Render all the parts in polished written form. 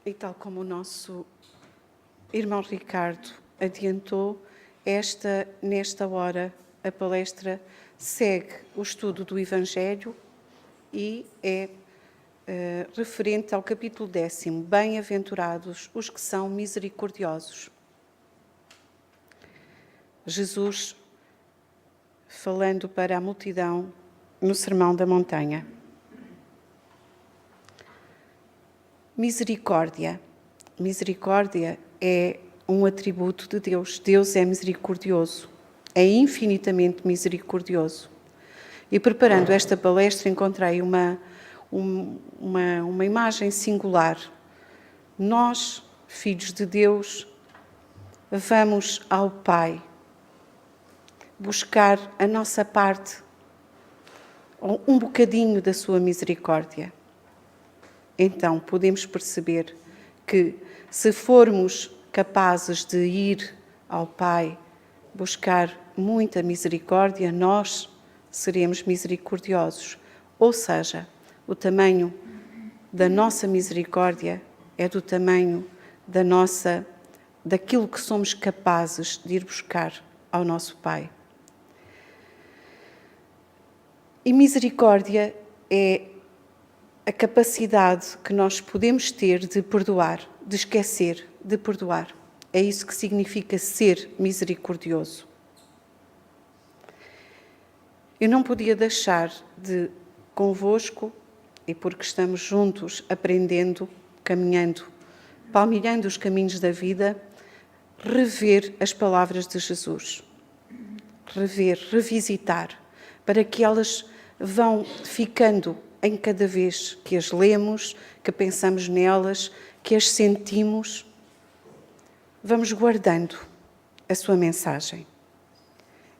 E tal como o nosso irmão Ricardo adiantou, nesta hora, a palestra segue o estudo do Evangelho e é referente ao capítulo 10, Bem-aventurados os que são misericordiosos. Jesus falando para a multidão no Sermão da Montanha. Misericórdia. Misericórdia é um atributo de Deus. Deus é misericordioso, é infinitamente misericordioso. E preparando esta palestra encontrei uma imagem singular. Nós, filhos de Deus, vamos ao Pai buscar a nossa parte, um bocadinho da sua misericórdia. Então podemos perceber que se formos capazes de ir ao Pai buscar muita misericórdia, nós seremos misericordiosos. Ou seja, o tamanho da nossa misericórdia é do tamanho daquilo que somos capazes de ir buscar ao nosso Pai. E misericórdia é a capacidade que nós podemos ter de perdoar, de esquecer, de perdoar. É isso que significa ser misericordioso. Eu não podia deixar de, convosco, e porque estamos juntos, aprendendo, caminhando, palmilhando os caminhos da vida, rever as palavras de Jesus. Rever, revisitar, para que elas vão ficando em cada vez que as lemos, que pensamos nelas, que as sentimos, vamos guardando a sua mensagem.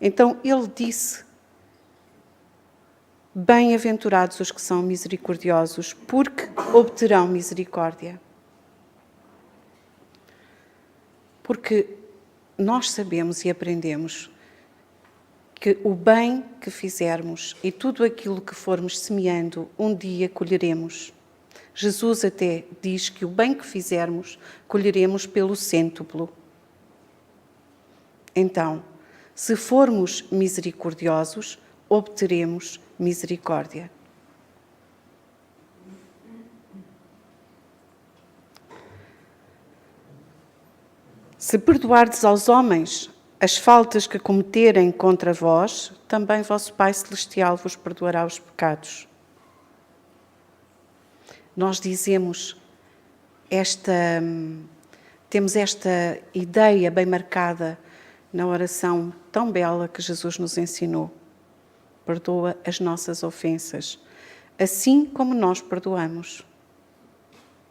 Então ele disse: bem-aventurados os que são misericordiosos, porque obterão misericórdia. Porque nós sabemos e aprendemos que o bem que fizermos e tudo aquilo que formos semeando, um dia colheremos. Jesus até diz que o bem que fizermos, colheremos pelo cêntuplo. Então, se formos misericordiosos, obteremos misericórdia. Se perdoardes aos homens as faltas que cometerem contra vós, também vosso Pai Celestial vos perdoará os pecados. Nós temos esta ideia bem marcada na oração tão bela que Jesus nos ensinou. Perdoa as nossas ofensas, assim como nós perdoamos.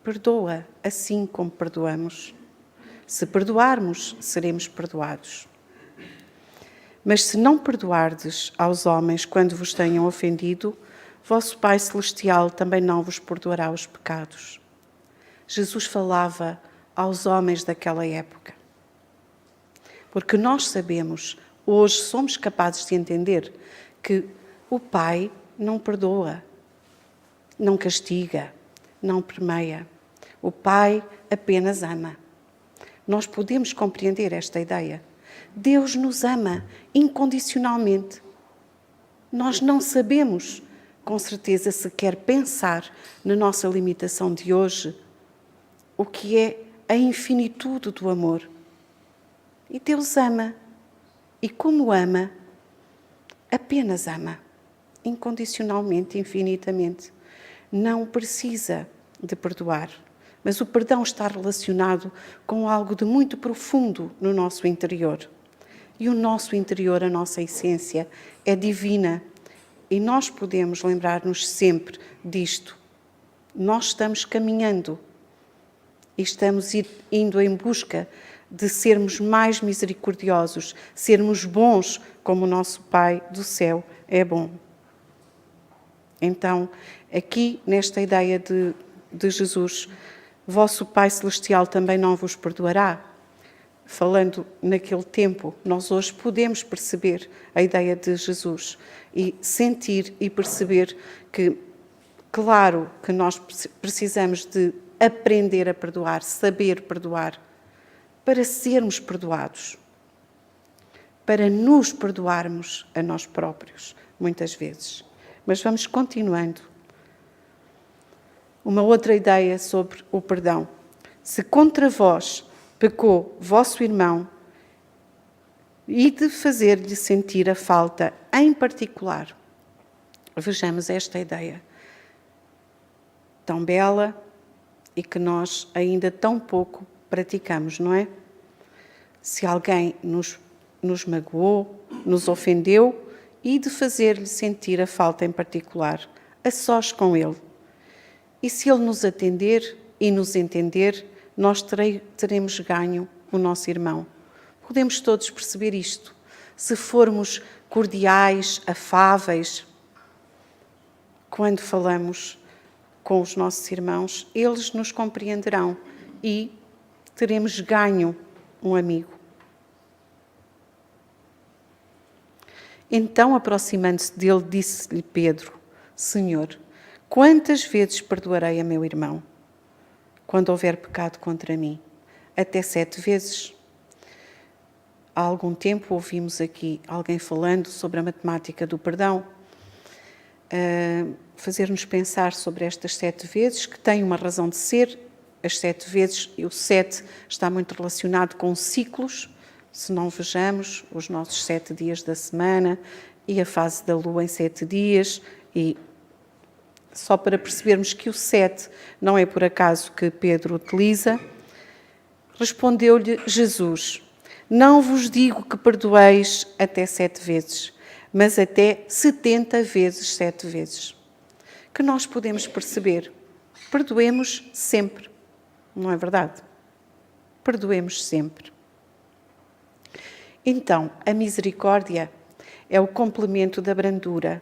Perdoa assim como perdoamos. Se perdoarmos, seremos perdoados. Mas se não perdoardes aos homens quando vos tenham ofendido, vosso Pai Celestial também não vos perdoará os pecados. Jesus falava aos homens daquela época. Porque nós sabemos, hoje somos capazes de entender que o Pai não perdoa, não castiga, não permeia. O Pai apenas ama. Nós podemos compreender esta ideia. Deus nos ama incondicionalmente. Nós não sabemos, com certeza, sequer pensar na nossa limitação de hoje, o que é a infinitude do amor. E Deus ama. E como ama, apenas ama. Incondicionalmente, infinitamente. Não precisa de perdoar. Mas o perdão está relacionado com algo de muito profundo no nosso interior. E o nosso interior, a nossa essência, é divina. E nós podemos lembrar-nos sempre disto. Nós estamos caminhando e estamos indo em busca de sermos mais misericordiosos, sermos bons como o nosso Pai do céu é bom. Então, aqui nesta ideia de Jesus, vosso Pai Celestial também não vos perdoará. Falando naquele tempo, nós hoje podemos perceber a ideia de Jesus e sentir e perceber que, claro, que nós precisamos de aprender a perdoar, saber perdoar, para sermos perdoados, para nos perdoarmos a nós próprios, muitas vezes. Mas vamos continuando. Uma outra ideia sobre o perdão. Se contra vós pecou vosso irmão, e de fazer-lhe sentir a falta em particular. Vejamos esta ideia tão bela e que nós ainda tão pouco praticamos, não é? Se alguém nos magoou, nos ofendeu, e de fazer-lhe sentir a falta em particular, a sós com ele. E se ele nos atender e nos entender, nós teremos ganho o nosso irmão. Podemos todos perceber isto. Se formos cordiais, afáveis, quando falamos com os nossos irmãos, eles nos compreenderão e teremos ganho um amigo. Então, aproximando-se dele, disse-lhe Pedro: Senhor, quantas vezes perdoarei a meu irmão, quando houver pecado contra mim? Até 7 vezes? Há algum tempo ouvimos aqui alguém falando sobre a matemática do perdão, fazer-nos pensar sobre estas 7 vezes, que têm uma razão de ser. As 7 vezes, e o 7 está muito relacionado com ciclos. Se não vejamos os nossos 7 dias da semana e a fase da lua em 7 dias, e só para percebermos que o 7 não é por acaso que Pedro utiliza, respondeu-lhe Jesus: Não vos digo que perdoeis até 7 vezes, mas até 70 vezes 7 vezes. Que nós podemos perceber, perdoemos sempre, não é verdade? Perdoemos sempre. Então, a misericórdia é o complemento da brandura,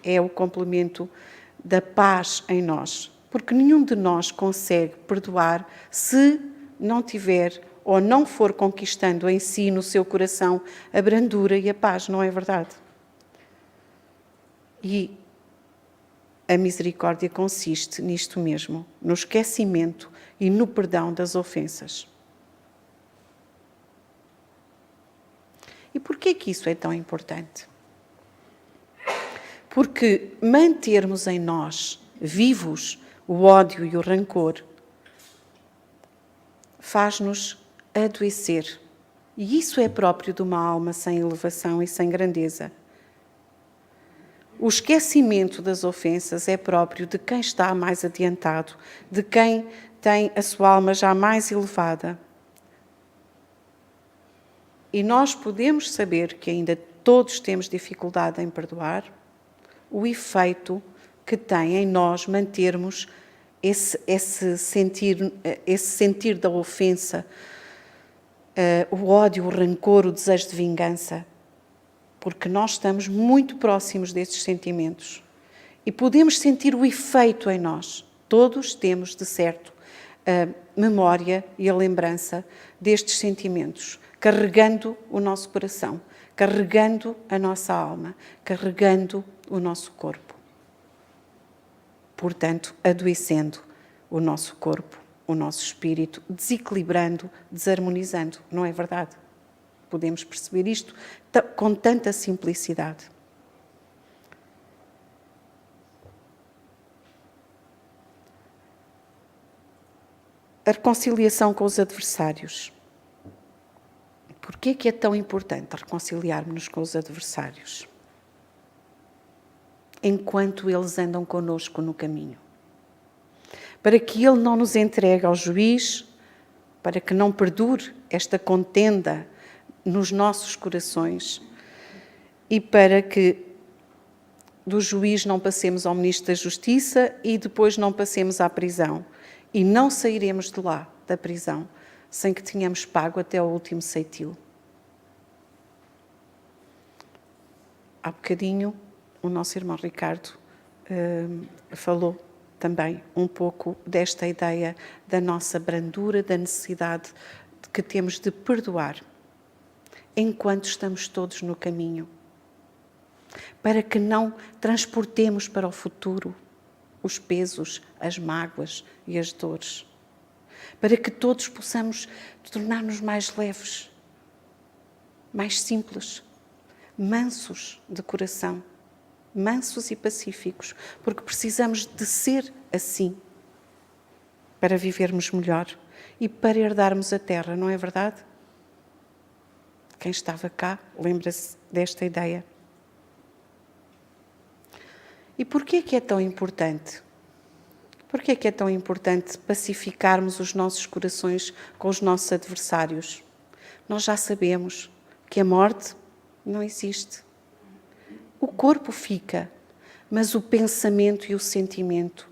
é o complemento da paz em nós, porque nenhum de nós consegue perdoar se não tiver ou não for conquistando em si, no seu coração, a brandura e a paz, não é verdade? E a misericórdia consiste nisto mesmo, no esquecimento e no perdão das ofensas. E porquê que isso é tão importante? Porque mantermos em nós vivos o ódio e o rancor faz-nos adoecer. E isso é próprio de uma alma sem elevação e sem grandeza. O esquecimento das ofensas é próprio de quem está mais adiantado, de quem tem a sua alma já mais elevada. E nós podemos saber que ainda todos temos dificuldade em perdoar, o efeito que tem em nós mantermos esse sentir da ofensa, o ódio, o rancor, o desejo de vingança, porque nós estamos muito próximos desses sentimentos e podemos sentir o efeito em nós. Todos temos, de certo, a memória e a lembrança destes sentimentos, carregando o nosso coração, carregando a nossa alma, carregando o nosso corpo. Portanto, adoecendo o nosso corpo, o nosso espírito, desequilibrando, desarmonizando. Não é verdade? Podemos perceber isto com tanta simplicidade. A reconciliação com os adversários. Porquê que é tão importante reconciliarmos-nos com os adversários? Enquanto eles andam connosco no caminho. Para que ele não nos entregue ao juiz, para que não perdure esta contenda nos nossos corações e para que do juiz não passemos ao Ministro da Justiça e depois não passemos à prisão. E não sairemos de lá, da prisão, sem que tenhamos pago até ao último ceitil. Há bocadinho, o nosso irmão Ricardo falou também um pouco desta ideia da nossa brandura, da necessidade que temos de perdoar, enquanto estamos todos no caminho, para que não transportemos para o futuro os pesos, as mágoas e as dores, para que todos possamos tornar-nos mais leves, mais simples, mansos de coração, mansos e pacíficos, porque precisamos de ser assim para vivermos melhor e para herdarmos a terra, não é verdade? Quem estava cá lembra-se desta ideia. E porquê que é tão importante? Porquê que é tão importante pacificarmos os nossos corações com os nossos adversários? Nós já sabemos que a morte não existe. O corpo fica, mas o pensamento e o sentimento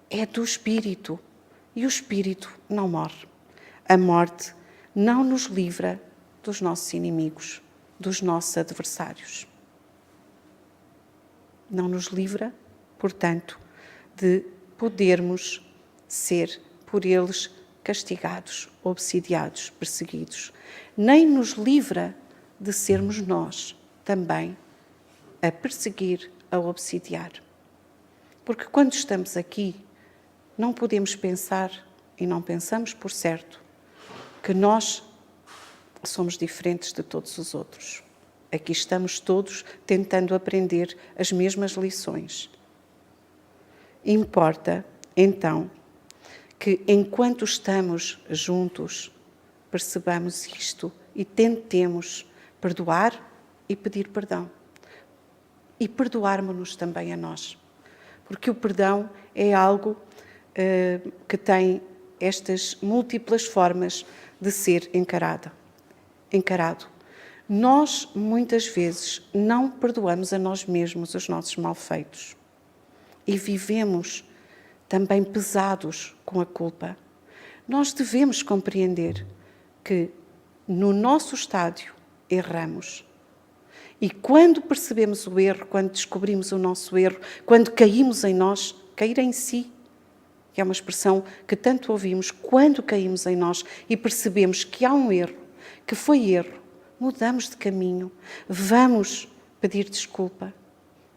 é do espírito, e o espírito não morre. A morte não nos livra dos nossos inimigos, dos nossos adversários. Não nos livra, portanto, de podermos ser por eles castigados, obsidiados, perseguidos. Nem nos livra de sermos nós também a perseguir, a obsidiar. Porque quando estamos aqui, não podemos pensar, e não pensamos por certo, que nós somos diferentes de todos os outros. Aqui estamos todos tentando aprender as mesmas lições. Importa, então, que enquanto estamos juntos, percebamos isto e tentemos perdoar e pedir perdão. E perdoarmos-nos também a nós. Porque o perdão é algo que tem estas múltiplas formas de ser encarado. Nós, muitas vezes, não perdoamos a nós mesmos os nossos malfeitos e vivemos também pesados com a culpa. Nós devemos compreender que, no nosso estádio, erramos. E quando percebemos o erro, quando descobrimos o nosso erro, quando caímos em nós, cair em si, que é uma expressão que tanto ouvimos, quando caímos em nós e percebemos que há um erro, que foi erro, mudamos de caminho, vamos pedir desculpa,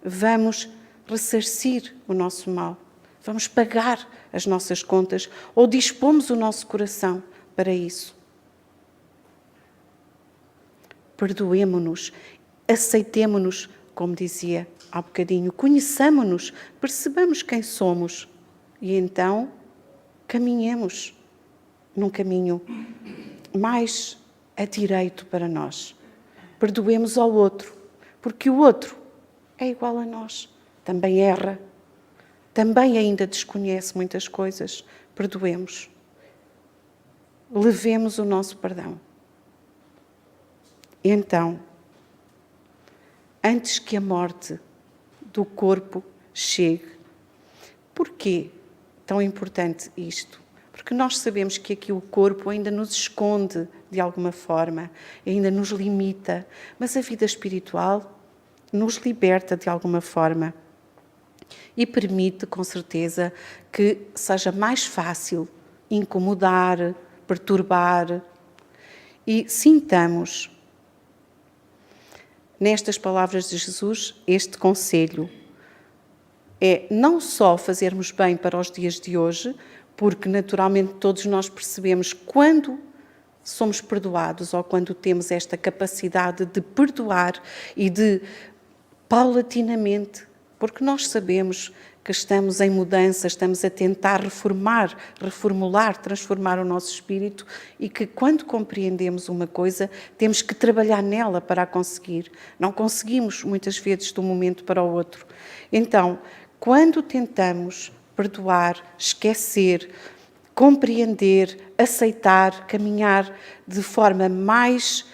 vamos ressarcir o nosso mal, vamos pagar as nossas contas ou dispomos o nosso coração para isso. Perdoemo-nos, aceitemo-nos, como dizia há bocadinho, conheçamo-nos, percebamos quem somos e então caminhemos num caminho mais a direito para nós. Perdoemos ao outro, porque o outro é igual a nós, também erra, também ainda desconhece muitas coisas. Perdoemos. Levemos o nosso perdão. Então, antes que a morte do corpo chegue, porquê tão importante isto? Porque nós sabemos que aqui o corpo ainda nos esconde de alguma forma, ainda nos limita, mas a vida espiritual nos liberta de alguma forma e permite, com certeza, que seja mais fácil incomodar, perturbar e sintamos nestas palavras de Jesus este conselho. É não só fazermos bem para os dias de hoje, porque naturalmente todos nós percebemos quando somos perdoados ou quando temos esta capacidade de perdoar e de paulatinamente, porque nós sabemos que estamos em mudança, estamos a tentar reformular, transformar o nosso espírito e que quando compreendemos uma coisa temos que trabalhar nela para a conseguir. Não conseguimos muitas vezes de um momento para o outro. Então, quando tentamos perdoar, esquecer, compreender, aceitar, caminhar de forma mais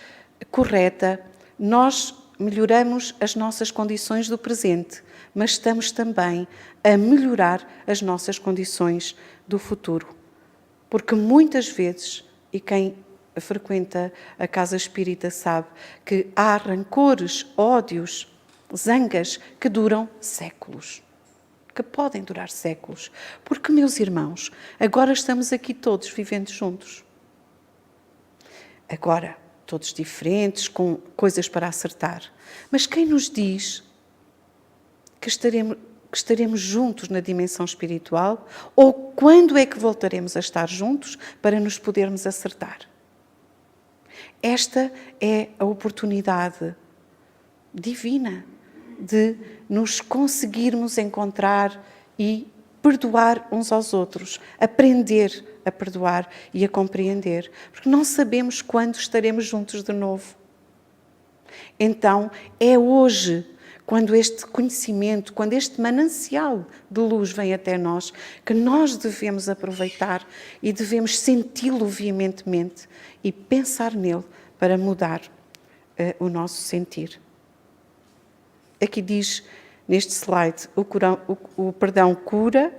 correta, nós melhoramos as nossas condições do presente, mas estamos também a melhorar as nossas condições do futuro. Porque muitas vezes, e quem frequenta a casa espírita sabe, que há rancores, ódios, zangas que duram séculos. Que podem durar séculos. Porque, meus irmãos, agora estamos aqui todos vivendo juntos. Agora, todos diferentes, com coisas para acertar. Mas quem nos diz que que estaremos juntos na dimensão espiritual ou quando é que voltaremos a estar juntos para nos podermos acertar. Esta é a oportunidade divina de nos conseguirmos encontrar e perdoar uns aos outros, aprender a perdoar e a compreender, porque não sabemos quando estaremos juntos de novo. Então, é hoje, quando este conhecimento, quando este manancial de luz vem até nós, que nós devemos aproveitar e devemos senti-lo veementemente e pensar nele para mudar o nosso sentir. Aqui diz, neste slide, o perdão cura,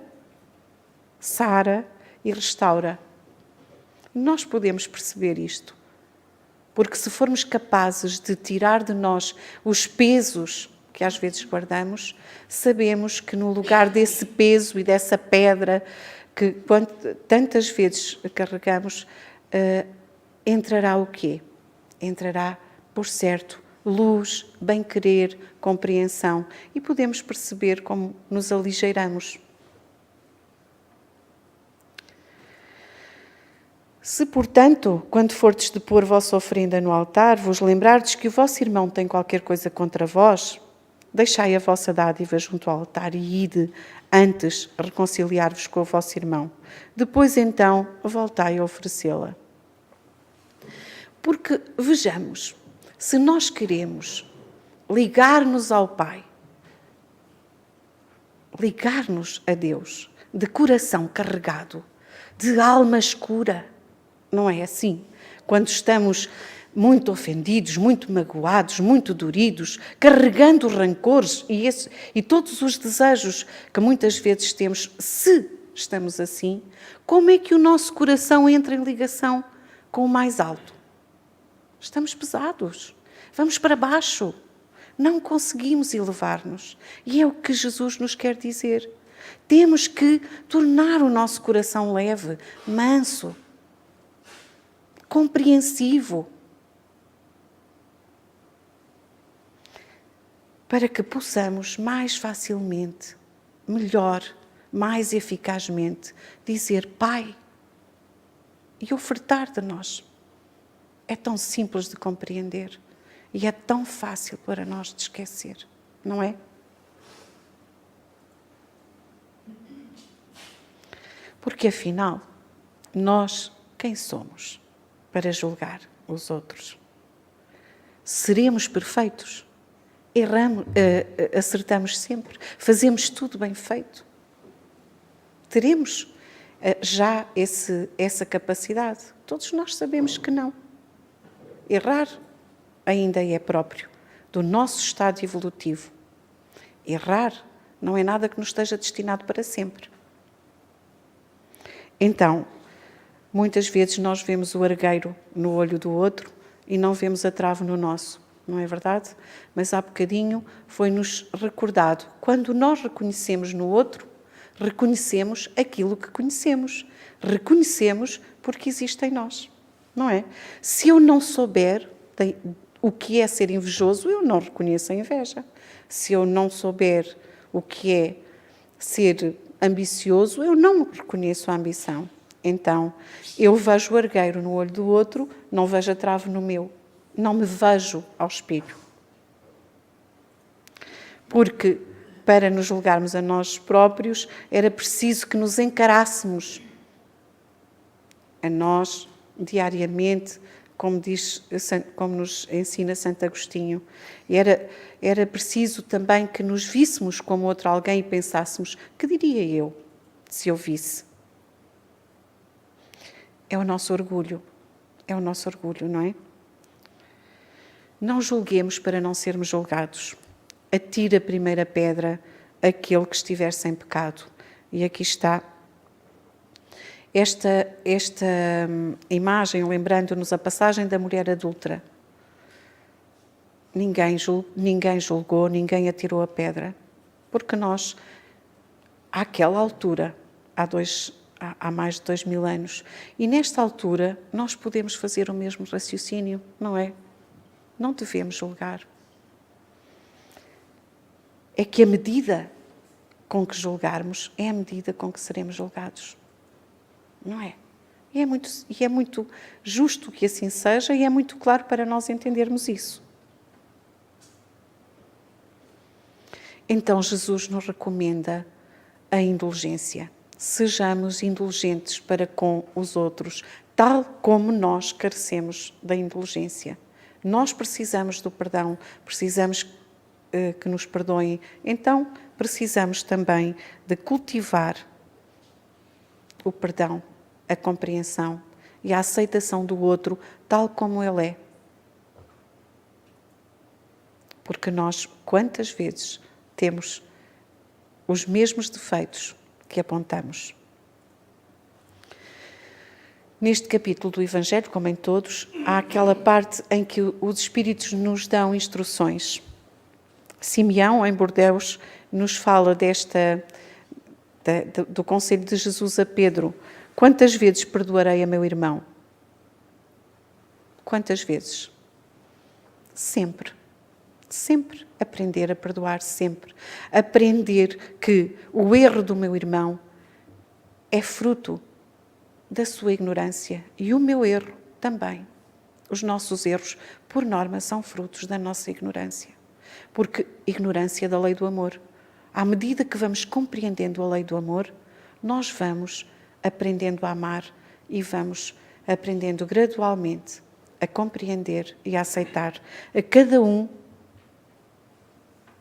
sara e restaura. Nós podemos perceber isto, porque se formos capazes de tirar de nós os pesos que às vezes guardamos, sabemos que no lugar desse peso e dessa pedra que tantas vezes carregamos, entrará o quê? Entrará, por certo, luz, bem-querer, compreensão, e podemos perceber como nos aligeiramos. Se, portanto, quando fordes de pôr vossa oferenda no altar, vos lembrardes que o vosso irmão tem qualquer coisa contra vós, deixai a vossa dádiva junto ao altar e ide antes reconciliar-vos com o vosso irmão. Depois, então, voltai a oferecê-la. Porque, vejamos, se nós queremos ligar-nos ao Pai, ligar-nos a Deus, de coração carregado, de alma escura, não é assim? Quando estamos muito ofendidos, muito magoados, muito doridos, carregando rancores e todos os desejos que muitas vezes temos, se estamos assim, como é que o nosso coração entra em ligação com o mais alto? Estamos pesados, vamos para baixo, não conseguimos elevar-nos. E é o que Jesus nos quer dizer. Temos que tornar o nosso coração leve, manso, compreensivo, para que possamos mais facilmente, melhor, mais eficazmente dizer Pai e ofertar de nós. É tão simples de compreender e é tão fácil para nós de esquecer, não é? Porque afinal, nós quem somos para julgar os outros? Seremos perfeitos? Erramos, acertamos sempre? Fazemos tudo bem feito? Teremos já essa capacidade? Todos nós sabemos que não. Errar ainda é próprio do nosso estado evolutivo. Errar não é nada que nos esteja destinado para sempre. Então, muitas vezes nós vemos o argueiro no olho do outro e não vemos a trave no nosso, não é verdade? Mas há bocadinho foi-nos recordado, quando nós reconhecemos no outro, reconhecemos aquilo que conhecemos. Reconhecemos porque existe em nós, não é? Se eu não souber o que é ser invejoso, eu não reconheço a inveja. Se eu não souber o que é ser ambicioso, eu não reconheço a ambição. Então, eu vejo o argueiro no olho do outro, não vejo a trave no meu. Não me vejo ao espelho. Porque, para nos julgarmos a nós próprios, era preciso que nos encarássemos a nós, diariamente, como nos ensina Santo Agostinho. Era preciso também que nos víssemos como outro alguém e pensássemos, que diria eu, se eu visse? É o nosso orgulho, não é? Não julguemos para não sermos julgados. Atire a primeira pedra aquele que estiver sem pecado. E aqui está esta imagem, lembrando-nos a passagem da mulher adúltera. Ninguém julgou, ninguém atirou a pedra, porque nós, àquela altura, há mais de 2000 anos, e nesta altura nós podemos fazer o mesmo raciocínio, não é? Não devemos julgar. É que a medida com que julgarmos é a medida com que seremos julgados. Não é? E é muito justo que assim seja e é muito claro para nós entendermos isso. Então Jesus nos recomenda a indulgência. Sejamos indulgentes para com os outros, tal como nós carecemos da indulgência. Nós precisamos do perdão, precisamos que nos perdoem, então precisamos também de cultivar o perdão, a compreensão e a aceitação do outro tal como ele é. Porque nós, quantas vezes, temos os mesmos defeitos que apontamos. Neste capítulo do Evangelho, como em todos, há aquela parte em que os Espíritos nos dão instruções. Simeão, em Bordeus, nos fala do conselho de Jesus a Pedro. Quantas vezes perdoarei a meu irmão? Quantas vezes? Sempre. Sempre aprender a perdoar, sempre. Aprender que o erro do meu irmão é fruto da sua ignorância e o meu erro também. Os nossos erros, por norma, são frutos da nossa ignorância. Porque ignorância da lei do amor. À medida que vamos compreendendo a lei do amor, nós vamos aprendendo a amar e vamos aprendendo gradualmente a compreender e a aceitar a cada um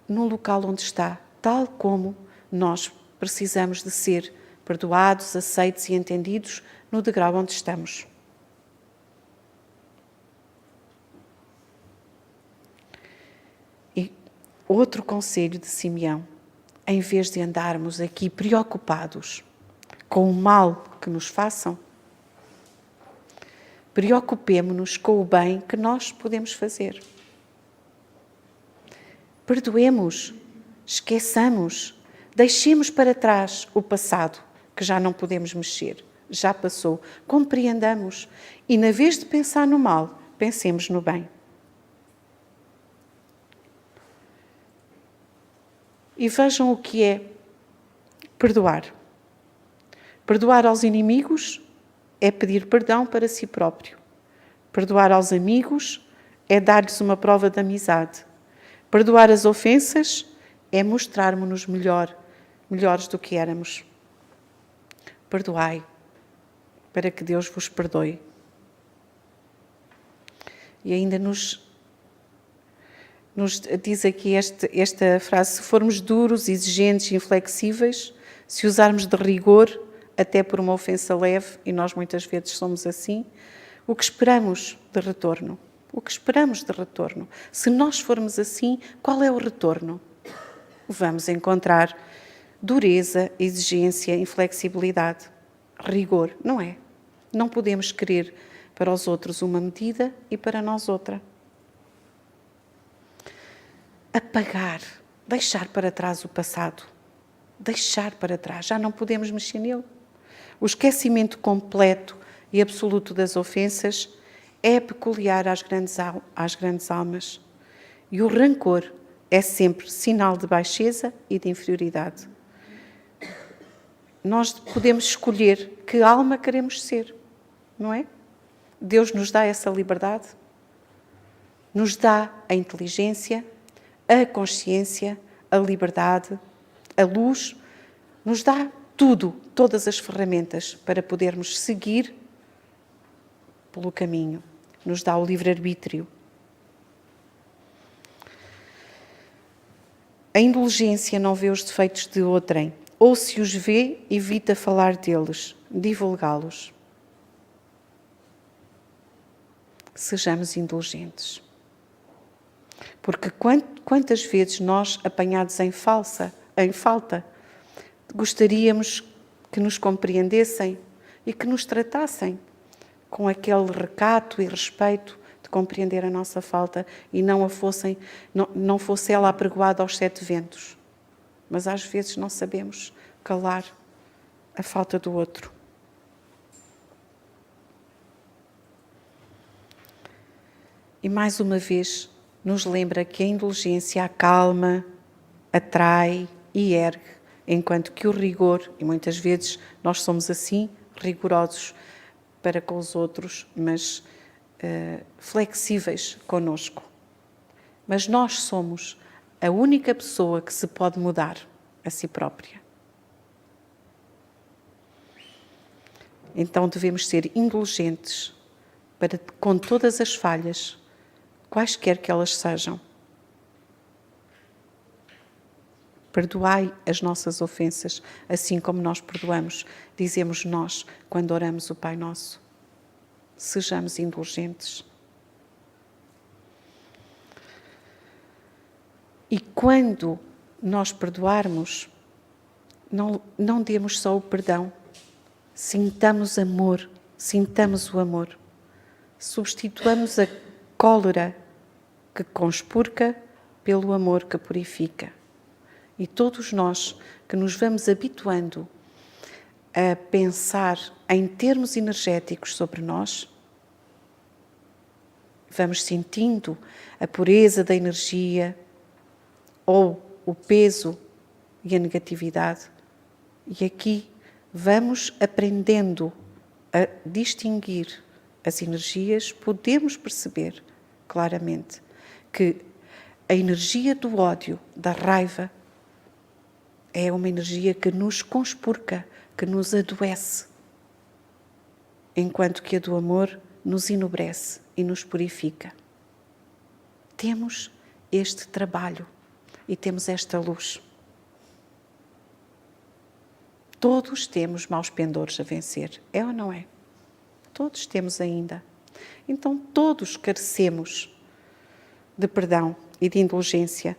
no local onde está, tal como nós precisamos de ser perdoados, aceitos e entendidos no degrau onde estamos. E outro conselho de Simeão, em vez de andarmos aqui preocupados com o mal que nos façam, preocupemo-nos com o bem que nós podemos fazer. Perdoemos, esqueçamos, deixemos para trás o passado, que já não podemos mexer, já passou. Compreendamos e, na vez de pensar no mal, pensemos no bem. E vejam o que é perdoar. Perdoar aos inimigos é pedir perdão para si próprio. Perdoar aos amigos é dar-lhes uma prova de amizade. Perdoar as ofensas é mostrarmos-nos melhores do que éramos. Perdoai, para que Deus vos perdoe. E ainda nos diz aqui esta frase: se formos duros, exigentes, inflexíveis, se usarmos de rigor, até por uma ofensa leve, e nós muitas vezes somos assim, o que esperamos de retorno? O que esperamos de retorno? Se nós formos assim, qual é o retorno? Vamos encontrar dureza, exigência, inflexibilidade, rigor, não é? Não podemos querer para os outros uma medida e para nós outra. Apagar, deixar para trás o passado, deixar para trás, já não podemos mexer nele. O esquecimento completo e absoluto das ofensas é peculiar às grandes almas. E o rancor é sempre sinal de baixeza e de inferioridade. Nós podemos escolher que alma queremos ser, não é? Deus nos dá essa liberdade, nos dá a inteligência, a consciência, a liberdade, a luz, nos dá tudo, todas as ferramentas para podermos seguir pelo caminho. Nos dá o livre-arbítrio. A indulgência não vê os defeitos de outrem, ou se os vê, evita falar deles, divulgá-los. Sejamos indulgentes. Porque quantas vezes nós, apanhados em falta, gostaríamos que nos compreendessem e que nos tratassem com aquele recato e respeito de compreender a nossa falta e não fosse ela apregoada aos 7 ventos. Mas às vezes não sabemos calar a falta do outro. E mais uma vez nos lembra que a indulgência acalma, atrai e ergue enquanto que o rigor, e muitas vezes nós somos assim, rigorosos para com os outros, mas flexíveis conosco. Mas nós somos a única pessoa que se pode mudar a si própria. Então devemos ser indulgentes para com todas as falhas, quaisquer que elas sejam. Perdoai as nossas ofensas, assim como nós perdoamos, dizemos nós quando oramos o Pai Nosso. Sejamos indulgentes. E quando nós perdoarmos, não demos só o perdão, sintamos amor, sintamos o amor. Substituamos a cólera que conspurca pelo amor que purifica. E todos nós que nos vamos habituando a pensar em termos energéticos sobre nós, vamos sentindo a pureza da energia ou o peso e a negatividade. E aqui vamos aprendendo a distinguir as energias, podemos perceber claramente que a energia do ódio, da raiva, é uma energia que nos conspurca, que nos adoece, enquanto que a do amor nos enobrece e nos purifica. Temos este trabalho e temos esta luz. Todos temos maus pendores a vencer, é ou não é? Todos temos ainda. Então todos carecemos de perdão e de indulgência.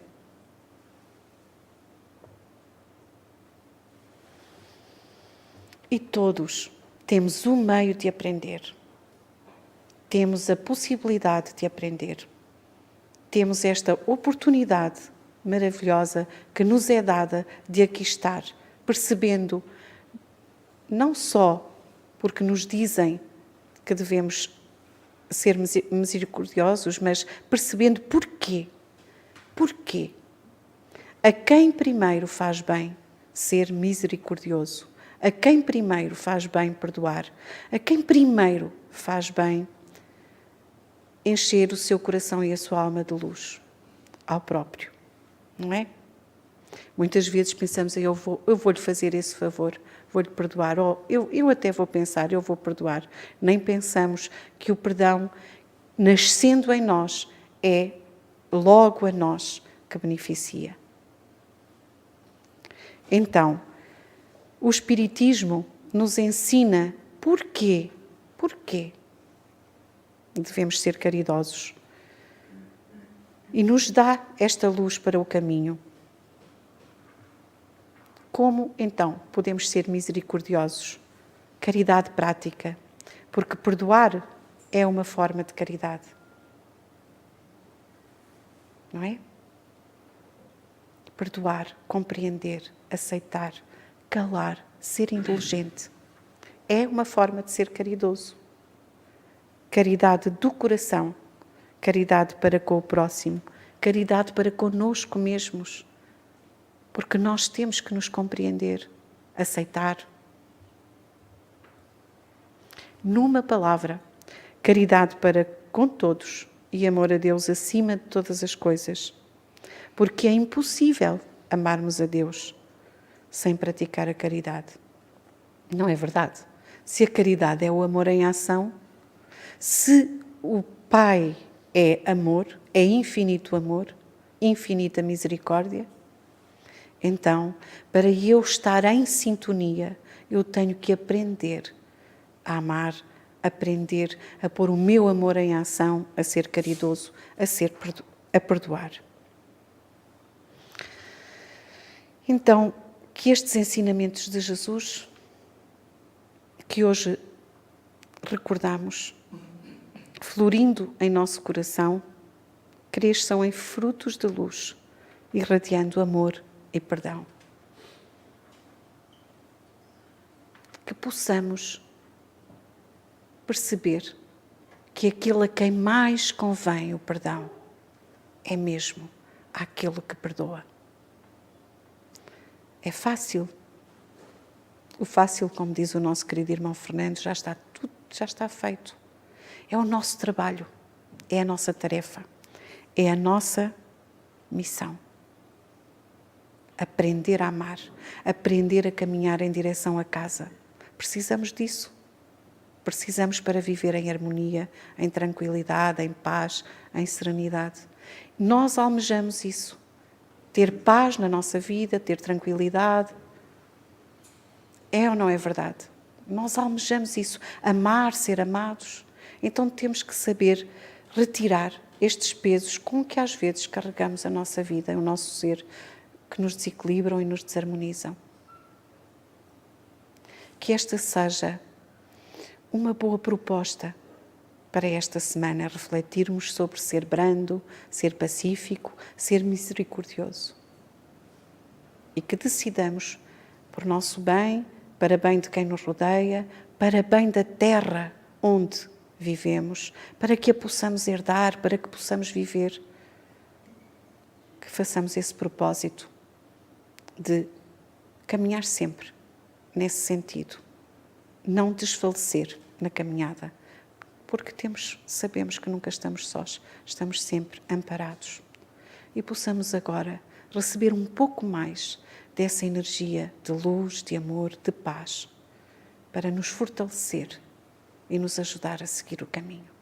E todos temos o meio de aprender. Temos a possibilidade de aprender. Temos esta oportunidade maravilhosa que nos é dada de aqui estar, percebendo, não só porque nos dizem que devemos ser misericordiosos, mas percebendo porquê. Porquê? A quem primeiro faz bem ser misericordioso? A quem primeiro faz bem perdoar? A quem primeiro faz bem encher o seu coração e a sua alma de luz? Ao próprio, não é? Muitas vezes pensamos, eu vou-lhe fazer esse favor, vou-lhe perdoar, ou eu até vou pensar, eu vou perdoar. Nem pensamos que o perdão, nascendo em nós, é logo a nós que beneficia. Então, o Espiritismo nos ensina porquê devemos ser caridosos. E nos dá esta luz para o caminho. Como, então, podemos ser misericordiosos? Caridade prática, porque perdoar é uma forma de caridade. Não é? Perdoar, compreender, aceitar, calar, ser indulgente. É uma forma de ser caridoso. Caridade do coração, caridade para com o próximo, caridade para conosco mesmos. Porque nós temos que nos compreender, aceitar. Numa palavra, caridade para com todos e amor a Deus acima de todas as coisas. Porque é impossível amarmos a Deus sem praticar a caridade. Não é verdade? Se a caridade é o amor em ação, se o Pai é amor, é infinito amor, infinita misericórdia, então, para eu estar em sintonia, eu tenho que aprender a amar, aprender a pôr o meu amor em ação, a ser caridoso, a perdoar. Então, que estes ensinamentos de Jesus, que hoje recordamos, florindo em nosso coração, cresçam em frutos de luz, irradiando amor e perdão. Que possamos perceber que aquele a quem mais convém o perdão é mesmo aquele que perdoa. É fácil. O fácil, como diz o nosso querido irmão Fernando, já está feito. É o nosso trabalho, é a nossa tarefa, é a nossa missão. Aprender a amar, aprender a caminhar em direção à casa. Precisamos disso. Precisamos para viver em harmonia, em tranquilidade, em paz, em serenidade. Nós almejamos isso. Ter paz na nossa vida, ter tranquilidade. É ou não é verdade? Nós almejamos isso. Amar, ser amados. Então temos que saber retirar estes pesos com que às vezes carregamos a nossa vida, o nosso ser, que nos desequilibram e nos desarmonizam. Que esta seja uma boa proposta para esta semana, refletirmos sobre ser brando, ser pacífico, ser misericordioso. E que decidamos, por nosso bem, para bem de quem nos rodeia, para bem da terra onde vivemos, para que a possamos herdar, para que possamos viver, que façamos esse propósito de caminhar sempre nesse sentido, não desfalecer na caminhada, porque sabemos que nunca estamos sós, estamos sempre amparados. E possamos agora receber um pouco mais dessa energia de luz, de amor, de paz, para nos fortalecer e nos ajudar a seguir o caminho.